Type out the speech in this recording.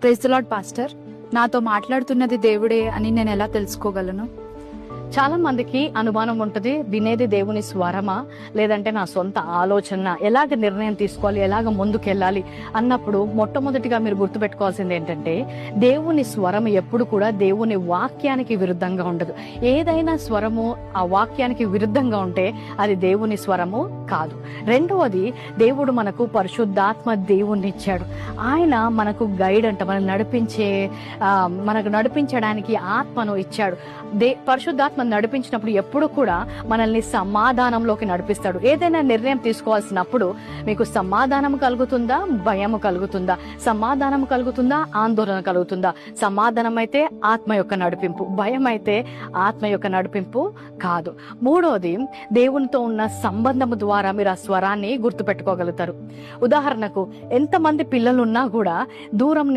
Praise the lord pastor. నాతో మాట్లాడుతున్నది దేవుడే అని నేను ఎలా తెలుసుకోగలను? చాలా మందికి అనుమానం ఉంటుంది, వినేది దేవుని స్వరమా లేదంటే నా సొంత ఆలోచన, ఎలాగ నిర్ణయం తీసుకోవాలి, ఎలాగ ముందుకెళ్ళాలి అన్నప్పుడు మొట్టమొదటిగా మీరు గుర్తుపెట్టుకోవాల్సింది ఏంటంటే, దేవుని స్వరం ఎప్పుడు కూడా దేవుని వాక్యానికి విరుద్ధంగా ఉండదు. ఏదైనా స్వరము ఆ వాక్యానికి విరుద్ధంగా ఉంటే అది దేవుని స్వరము కాదు. రెండవది, దేవుడు మనకు పరిశుద్ధాత్మ దేవుణ్ణి ఇచ్చాడు. ఆయన మనకు గైడ్ అంట, మనకు నడిపించడానికి ఆత్మను ఇచ్చాడు. పరిశుద్ధాత్మ నడిపించినప్పుడు ఎప్పుడు కూడా మనల్ని సమాధానంలోకి నడిపిస్తాడు. ఏదైనా నిర్ణయం తీసుకోవాల్సినప్పుడు మీకు సమాధానం కలుగుతుందా, భయము కలుగుతుందా? సమాధానం కలుగుతుందా, ఆందోళన కలుగుతుందా? సమాధానం అయితే ఆత్మ యొక్క నడిపింపు, భయం అయితే ఆత్మ యొక్క నడిపింపు కాదు. మూడోది, దేవునితో ఉన్న సంబంధము ద్వారా మీరు ఆ స్వరాన్ని గుర్తుపెట్టుకోగలుగుతారు. ఉదాహరణకు, ఎంతమంది పిల్లలున్నా కూడా దూరం